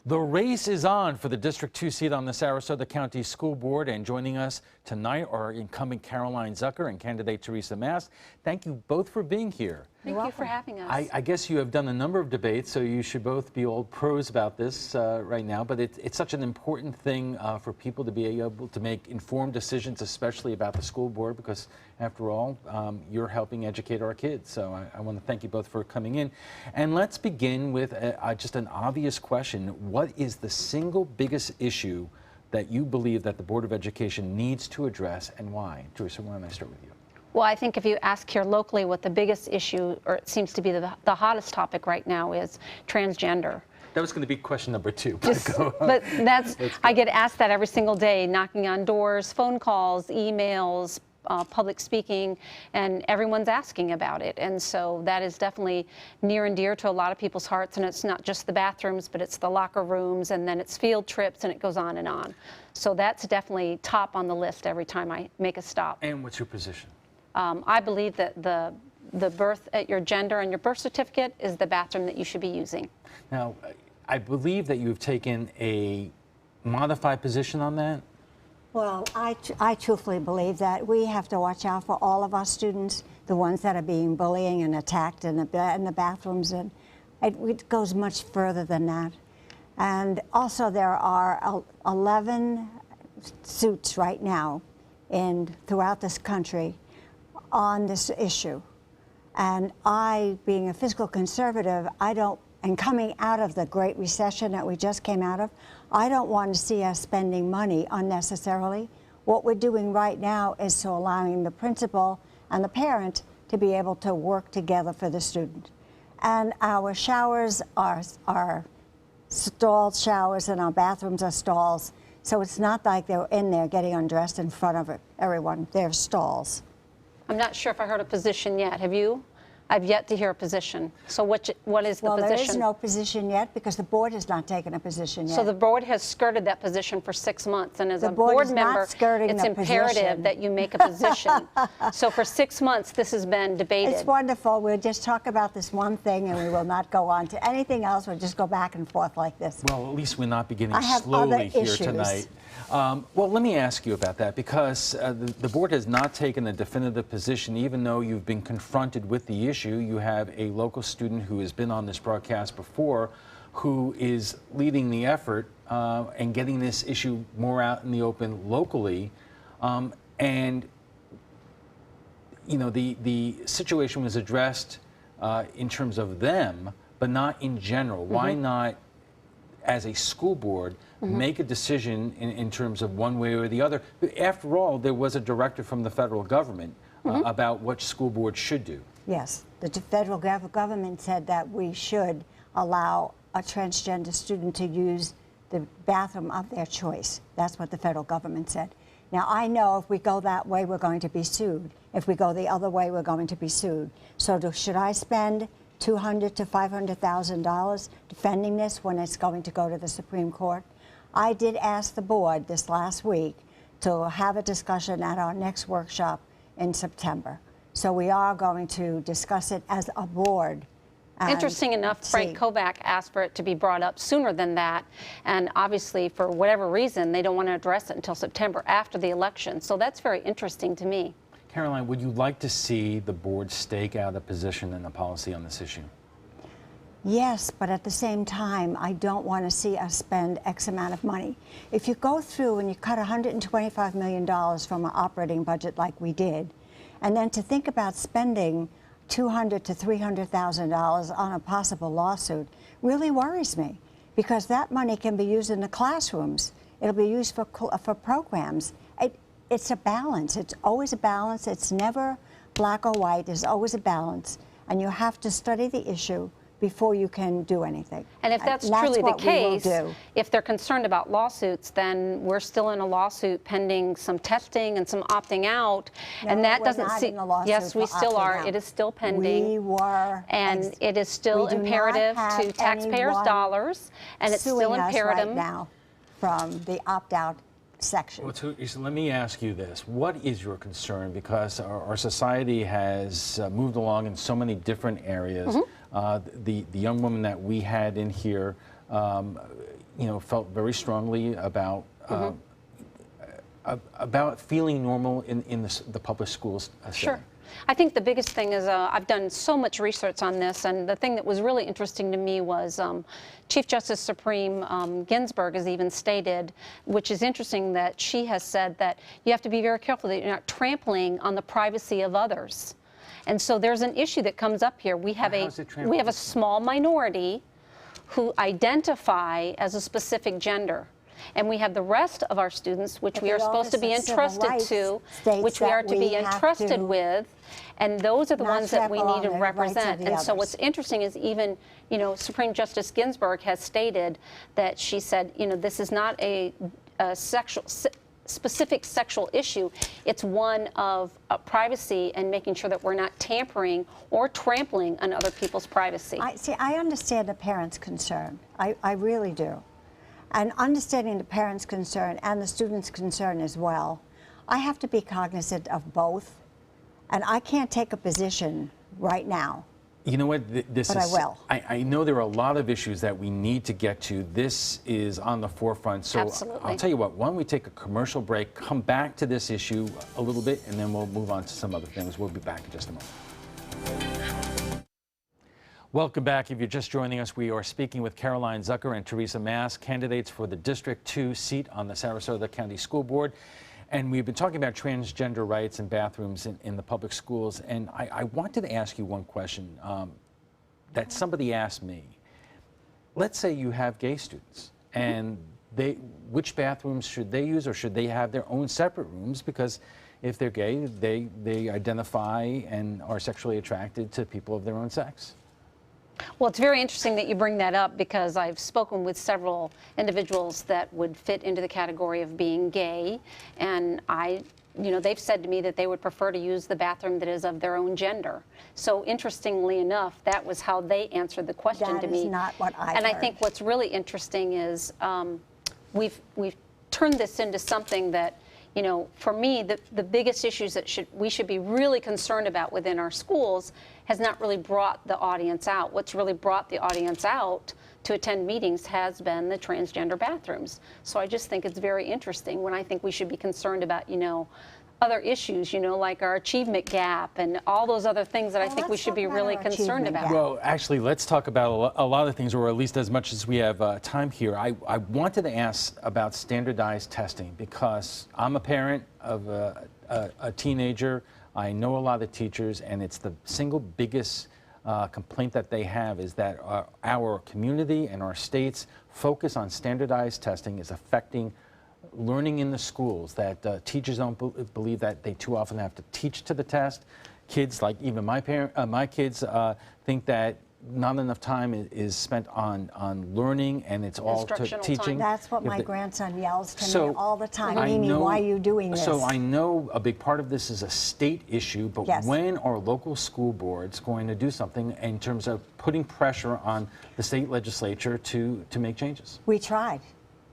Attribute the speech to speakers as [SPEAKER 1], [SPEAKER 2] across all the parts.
[SPEAKER 1] The race is on for the District 2 seat on the Sarasota County School Board, and joining us tonight are incumbent Caroline Zucker and candidate Teresa Mast. Thank you both for being here.
[SPEAKER 2] Thank you for having us.
[SPEAKER 1] I guess you have done a number of debates, so you should both be old pros about this right now, but it's such an important thing for people to be able to make informed decisions, especially about the school board, because after all, you're helping educate our kids. So I want to thank you both for coming in. And let's begin with just an obvious question. What is the single biggest issue that you believe that the Board of Education needs to address, and why? Teresa, why don't I start with you?
[SPEAKER 2] Well, I think if you ask here locally what the biggest issue, or it seems to be the hottest topic right now, is transgender.
[SPEAKER 1] That was going to be question number 2.
[SPEAKER 2] But I get asked that every single day, knocking on doors, phone calls, emails, public speaking, and everyone's asking about it. And so that is definitely near and dear to a lot of people's hearts. And it's not just the bathrooms, but it's the locker rooms, and then it's field trips, and it goes on and on. So that's definitely top on the list every time I make a stop.
[SPEAKER 1] And what's your position?
[SPEAKER 2] I believe that the birth at your gender and your birth certificate is the bathroom that you should be using.
[SPEAKER 1] Now, I believe that you've taken a modified position on that.
[SPEAKER 3] Well, I truthfully believe that we have to watch out for all of our students, the ones that are being bullied and attacked in the bathrooms, and it goes much further than that. And also there are 11 suits right now throughout this country on this issue. And I, being a fiscal conservative, and coming out of the Great Recession that we just came out of, I don't want to see us spending money unnecessarily. What we're doing right now is to allowing the principal and the parent to be able to work together for the student. And our showers are stalled showers, and our bathrooms are stalls. So it's not like they're in there getting undressed in front of everyone. They're stalls.
[SPEAKER 2] I'm not sure if I heard a position yet. Have you? I've yet to hear a position. So what is the position?
[SPEAKER 3] Well, there is no position yet because the board has not taken a position yet.
[SPEAKER 2] So the board has skirted that position for 6 months, and as a board member, it's imperative that you make a position. So for 6 months, this has been debated.
[SPEAKER 3] It's wonderful. We'll just talk about this one thing, and we will not go on to anything else. We'll just go back and forth like this.
[SPEAKER 1] Well, at least we're not beginning
[SPEAKER 3] I have
[SPEAKER 1] slowly
[SPEAKER 3] other
[SPEAKER 1] here
[SPEAKER 3] issues.
[SPEAKER 1] tonight. Well, let me ask you about that, because the board has not taken a definitive position, even though you've been confronted with the issue. You have a local student who has been on this broadcast before, who is leading the effort and getting this issue more out in the open locally. And, you know, the situation was addressed in terms of them, but not in general. Why not, as a school board, make a decision in terms of one way or the other? But after all, there was a directive from the federal government about what school boards should do.
[SPEAKER 3] Yes, the federal government said that we should allow a transgender student to use the bathroom of their choice. That's what the federal government said. Now, I know if we go that way, we're going to be sued. If we go the other way, we're going to be sued. So should I spend $200,000 to $500,000 defending this when it's going to go to the Supreme Court? I did ask the board this last week to have a discussion at our next workshop in September. So we are going to discuss it as a board.
[SPEAKER 2] Interesting enough, Frank Kovac asked for it to be brought up sooner than that. And obviously, for whatever reason, they don't want to address it until September after the election. So that's very interesting to me.
[SPEAKER 1] Caroline, would you like to see the board stake out a position and a policy on this issue?
[SPEAKER 3] Yes, but at the same time, I don't want to see us spend X amount of money. If you go through and you cut $125 million from our operating budget like we did, and then to think about spending $200,000 to $300,000 on a possible lawsuit really worries me, because that money can be used in the classrooms. It'll be used for programs. It's a balance. It's always a balance. It's never black or white. There's always a balance. And you have to study the issue before you can do anything.
[SPEAKER 2] And if that's truly the case, if they're concerned about lawsuits, then we're still in a lawsuit pending some testing and some opting out.
[SPEAKER 3] No,
[SPEAKER 2] and that doesn't seem.
[SPEAKER 3] Yes,
[SPEAKER 2] we still are. Out. It is still pending.
[SPEAKER 3] We were.
[SPEAKER 2] And it is still imperative to taxpayers' dollars. And it's still imperative
[SPEAKER 3] right now from the opt-out section.
[SPEAKER 1] Well, Teresa, let me ask you this. What is your concern? Because our society has moved along in so many different areas. The young woman that we had in here felt very strongly about about feeling normal in the public schools setting.
[SPEAKER 2] Sure. I think the biggest thing is I've done so much research on this, and the thing that was really interesting to me was Chief Justice Supreme Ginsburg has even stated, which is interesting, that she has said that you have to be very careful that you're not trampling on the privacy of others. And so there's an issue that comes up here. We have a small minority who identify as a specific gender. And we have the rest of our students, which we are supposed to be entrusted to, which we are to be entrusted with, and those are the ones that we need to represent. And so what's interesting is even, Supreme Justice Ginsburg has stated that she said, this is not a specific sexual issue. It's one of privacy and making sure that we're not tampering or trampling on other people's privacy.
[SPEAKER 3] I understand the parents' concern. I really do. And understanding the parents' concern and the students' concern as well, I have to be cognizant of both. And I can't take a position right now.
[SPEAKER 1] You know what? But
[SPEAKER 3] I will.
[SPEAKER 1] I know there are a lot of issues that we need to get to. This is on the forefront. So
[SPEAKER 2] Absolutely.
[SPEAKER 1] I'll tell you what, why don't we take a commercial break, come back to this issue a little bit, and then we'll move on to some other things. We'll be back in just a moment. Welcome back. If you're just joining us, we are speaking with Caroline Zucker and Teresa Mass, candidates for the District 2 seat on the Sarasota County School Board. And we've been talking about transgender rights and bathrooms in the public schools. And I wanted to ask you one question that somebody asked me. Let's say you have gay students, and which bathrooms should they use, or should they have their own separate rooms? Because if they're gay, they identify and are sexually attracted to people of their own sex.
[SPEAKER 2] Well, it's very interesting that you bring that up, because I've spoken with several individuals that would fit into the category of being gay, and they've said to me that they would prefer to use the bathroom that is of their own gender. So interestingly enough, that was how they answered the question to me.
[SPEAKER 3] That is not what I
[SPEAKER 2] And
[SPEAKER 3] heard.
[SPEAKER 2] I think what's really interesting is we've turned this into something that, for me, the biggest issues that we should be really concerned about within our schools has not really brought the audience out. What's really brought the audience out to attend meetings has been the transgender bathrooms. So I just think it's very interesting when I think we should be concerned about, other issues, like our achievement gap and all those other things that I think we should be really concerned about.
[SPEAKER 1] Well, actually, let's talk about a lot of things, or at least as much as we have time here. I wanted to ask about standardized testing, because I'm a parent of a teenager. I know a lot of teachers, and it's the single biggest complaint that they have is that our community and our state's focus on standardized testing is affecting learning in the schools, that teachers don't believe that they too often have to teach to the test. Kids, like even my kids, think that not enough time is spent on learning, and it's all to teaching.
[SPEAKER 3] That's what my grandson yells to me all the time. Mimi, why are you doing this?
[SPEAKER 1] So I know a big part of this is a state issue, but when are local school boards going to do something in terms of putting pressure on the state legislature to make changes?
[SPEAKER 3] We tried.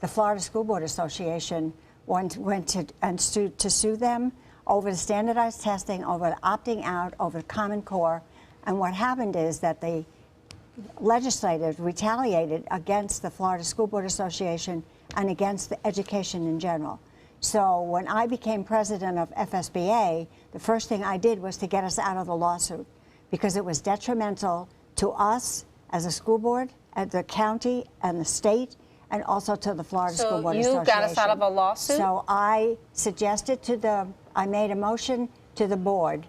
[SPEAKER 3] The Florida School Board Association went to sue them over the standardized testing, over the opting out, over the Common Core. And what happened is that the legislators retaliated against the Florida School Board Association and against the education in general. So when I became president of FSBA, the first thing I did was to get us out of the lawsuit, because it was detrimental to us as a school board, at the county and the state, and also to the Florida School Board Association.
[SPEAKER 2] So you got us out of a lawsuit?
[SPEAKER 3] So I suggested I made a motion to the board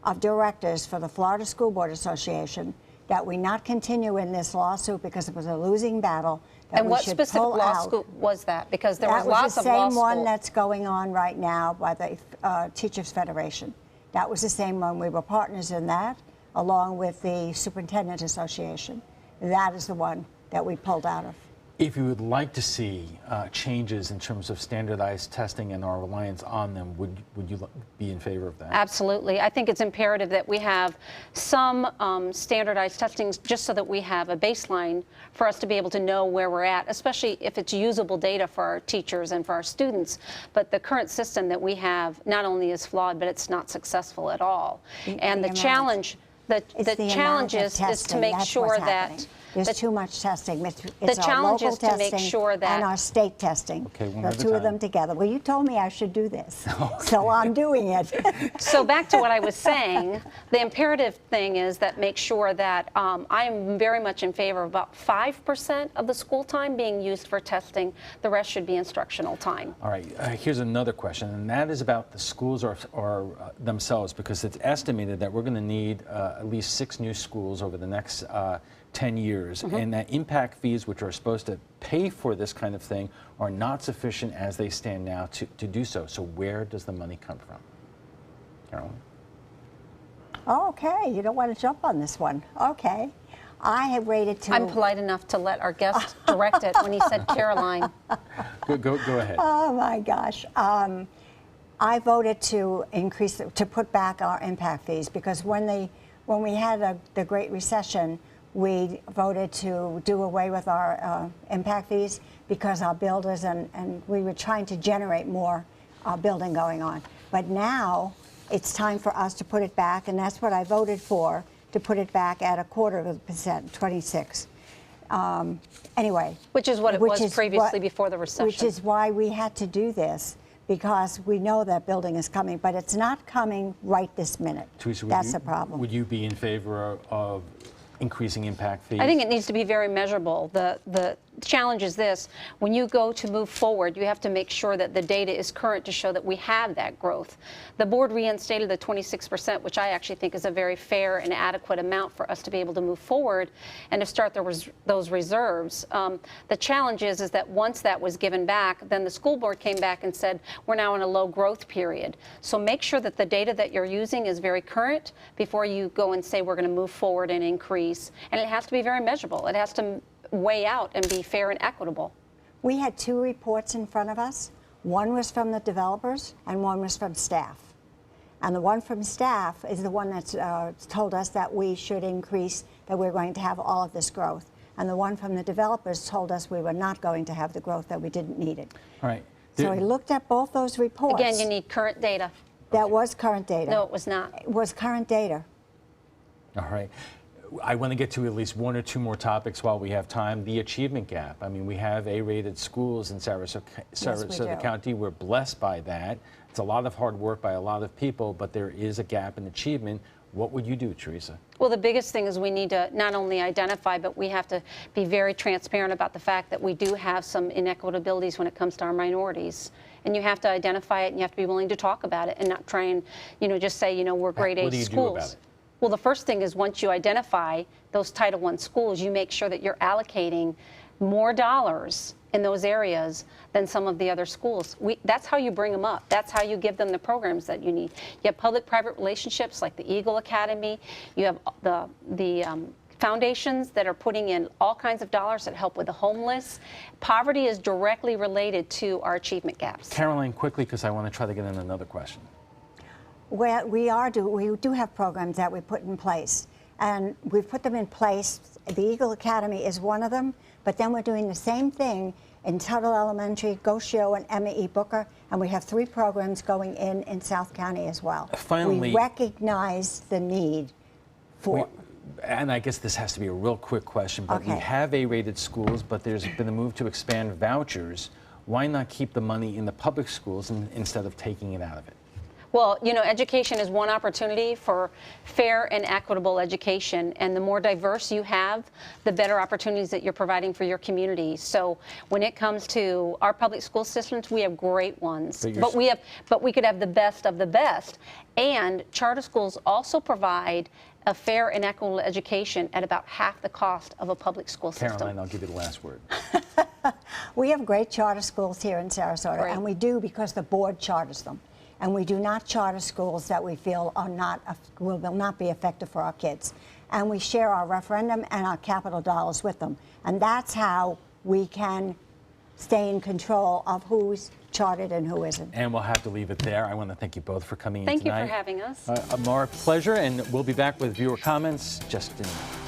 [SPEAKER 3] of directors for the Florida School Board Association that we not continue in this lawsuit because it was a losing battle.
[SPEAKER 2] And what specific law school was that? Because there was lots of law schools.
[SPEAKER 3] That was the same one that's going on right now by the Teachers Federation. That was the same one. We were partners in that, along with the Superintendent Association. That is the one that we pulled out of.
[SPEAKER 1] If you would like to see changes in terms of standardized testing and our reliance on them, would you be in favor of that?
[SPEAKER 2] Absolutely. I think it's imperative that we have some standardized testing, just so that we have a baseline for us to be able to know where we're at, especially if it's usable data for our teachers and for our students. But the current system that we have not only is flawed, but it's not successful at all. And the challenge is to make sure that
[SPEAKER 3] There's too much testing. It's
[SPEAKER 2] the
[SPEAKER 3] our
[SPEAKER 2] challenge
[SPEAKER 3] local
[SPEAKER 2] is to make
[SPEAKER 3] testing
[SPEAKER 2] sure that
[SPEAKER 3] and our state testing.
[SPEAKER 1] Okay, one
[SPEAKER 3] the
[SPEAKER 1] at a
[SPEAKER 3] two of them
[SPEAKER 1] time.
[SPEAKER 3] together. Well, you told me I should do this, so I'm doing it.
[SPEAKER 2] So back to what I was saying, the imperative thing is that make sure that I'm very much in favor of about 5% of the school time being used for testing. The rest should be instructional time.
[SPEAKER 1] All right, here's another question, and that is about the schools themselves, because it's estimated that we're going to need at least 6 new schools over the next 10 years, and that impact fees, which are supposed to pay for this kind of thing, are not sufficient as they stand now to do so. So where does the money come from? Carolyn?
[SPEAKER 3] Okay, you don't want to jump on this one. Okay. I have rated to...
[SPEAKER 2] I'm polite enough to let our guest direct it when he said Caroline.
[SPEAKER 1] Go ahead.
[SPEAKER 3] Oh my gosh. I voted to put back our impact fees, because when we had the Great Recession, we voted to do away with our impact fees because our builders and we were trying to generate more building going on. But now it's time for us to put it back, and that's what I voted for, to put it back at 1/4%, 26. Anyway.
[SPEAKER 2] Which is what it was previously before the recession.
[SPEAKER 3] Which is why we had to do this, because we know that building is coming, but it's not coming right this minute.
[SPEAKER 1] Teresa,
[SPEAKER 3] that's the problem.
[SPEAKER 1] Would you be in favor of increasing impact fees?
[SPEAKER 2] I think it needs to be very measurable. The challenge is this: when you go to move forward, you have to make sure that the data is current to show that we have that growth. The board reinstated the 26%, which I actually think is a very fair and adequate amount for us to be able to move forward and to start those reserves. The challenge is that once that was given back, then the school board came back and said, we're now in a low growth period. So make sure that the data that you're using is very current before you go and say we're going to move forward and increase. And it has to be very measurable. It has to weigh out and be fair and equitable.
[SPEAKER 3] We had 2 reports in front of us. One was from the developers and one was from staff. And the one from staff is the one that's told us that we should increase, that we're going to have all of this growth. And the one from the developers told us we were not going to have the growth, that we didn't need it.
[SPEAKER 1] All right.
[SPEAKER 3] So we looked at both those reports.
[SPEAKER 2] Again, you need current data.
[SPEAKER 3] That was current data.
[SPEAKER 2] No, it was not.
[SPEAKER 3] It was current data.
[SPEAKER 1] All right. I want to get to at least 1 or 2 more topics while we have time. The achievement gap. I mean, we have A-rated schools in Sarasota County. We're blessed by that. It's a lot of hard work by a lot of people, but there is a gap in achievement. What would you do, Teresa?
[SPEAKER 2] Well, the biggest thing is we need to not only identify, but we have to be very transparent about the fact that we do have some inequitabilities when it comes to our minorities. And you have to identify it, and you have to be willing to talk about it and not try and, just say, we're grade A schools.
[SPEAKER 1] What do you do about it?
[SPEAKER 2] Well, the first thing is once you identify those Title I schools, you make sure that you're allocating more dollars in those areas than some of the other schools. That's how you bring them up. That's how you give them the programs that you need. You have public-private relationships like the Eagle Academy. You have the foundations that are putting in all kinds of dollars that help with the homeless. Poverty is directly related to our achievement gaps.
[SPEAKER 1] Caroline, quickly, because I want to try to get in another question.
[SPEAKER 3] Well, we do have programs that we put in place, and we've put them in place. The Eagle Academy is one of them, but then we're doing the same thing in Tuttle Elementary, Gosho, and Emma E. Booker, and we have 3 programs going in South County as well.
[SPEAKER 1] Finally,
[SPEAKER 3] we recognize the need for...
[SPEAKER 1] And I guess this has to be a real quick question, but we have A-rated schools, but there's been a move to expand vouchers. Why not keep the money in the public schools instead of taking it out of it?
[SPEAKER 2] Well, education is one opportunity for fair and equitable education, and the more diverse you have, the better opportunities that you're providing for your community. So when it comes to our public school systems, we have great ones, but we could have the best of the best. And charter schools also provide a fair and equitable education at about half the cost of a public school system.
[SPEAKER 1] Caroline, I'll give you the last word.
[SPEAKER 3] We have great charter schools here in Sarasota,
[SPEAKER 2] Great.
[SPEAKER 3] and we do because the board charters them. And we do not charter schools that we feel will not be effective for our kids. And we share our referendum and our capital dollars with them. And that's how we can stay in control of who's chartered and who isn't.
[SPEAKER 1] And we'll have to leave it there. I want to thank you both for coming in
[SPEAKER 2] Thank
[SPEAKER 1] tonight.
[SPEAKER 2] you for having us.
[SPEAKER 1] Our pleasure, and we'll be back with viewer comments just in a minute.